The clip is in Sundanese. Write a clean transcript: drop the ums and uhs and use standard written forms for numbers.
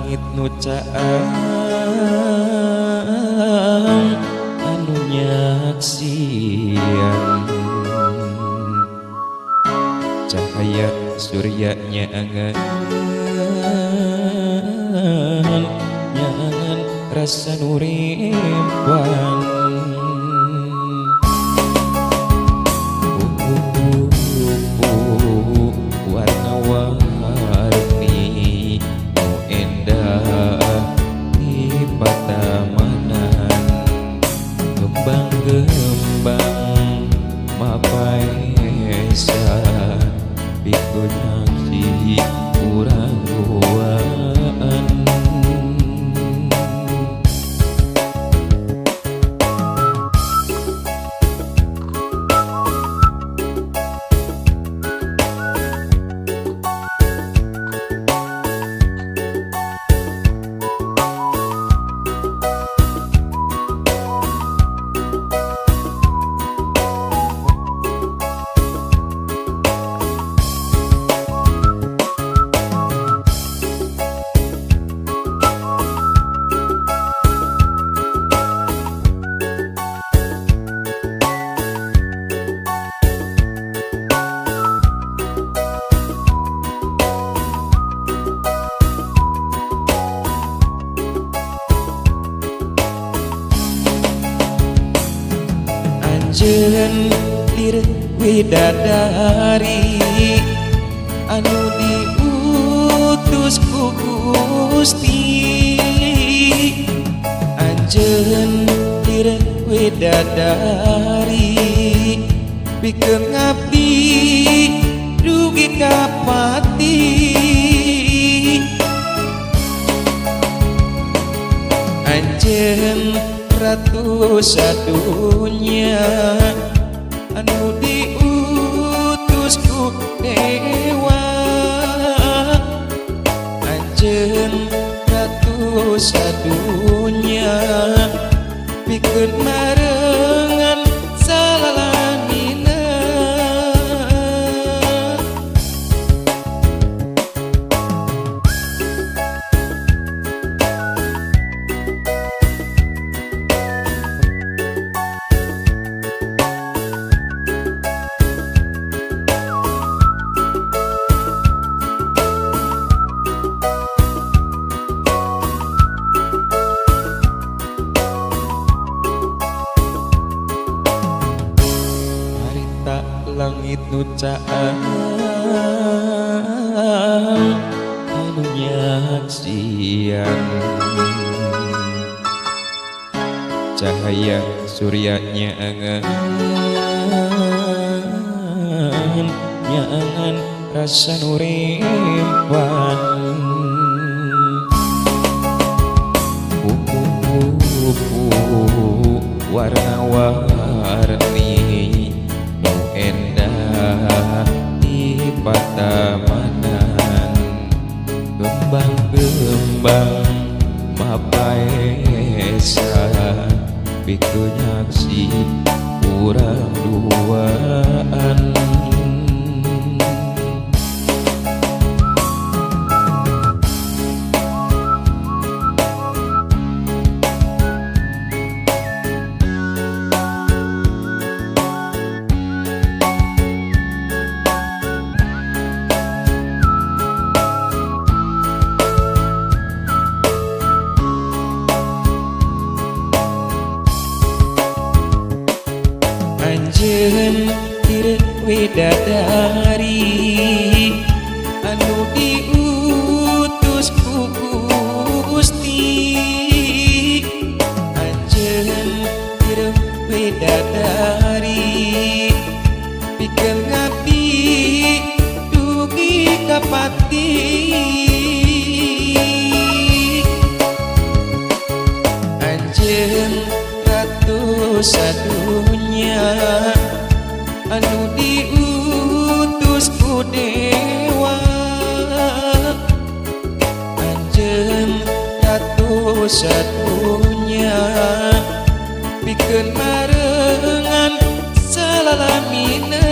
langit nu caang anu nyaksian cahaya suryanya angan nyangan rasa nurimpan warna-warni nu endah di patamanan gembang-gembang mapaesa bikunyasi urang ruaan Anjeun lir widadari anu diutus ku Gusti Anjeun lir widadari pikeun ngabdi dugi ka pati Anjeun ratu sadunya anu diutus ku dewa Anjeun ratu sadunya pikeun marengan salalamina langit nu caang anu nyaksian cahaya suryanya angan nyangan rasa nurimpan kupu-kupu warna-warni endah di patamanan gembang-gembang mapaesa pikunyaksi urang duaan Anjeun lir widadari anu diutus ku Gusti Anjeun lir widadari pikeun ngabdi dugi ka pati Anjeun ratu sadunya anu diutus ku dewa Anjeun ratu sadunya pikeun marengan salalamina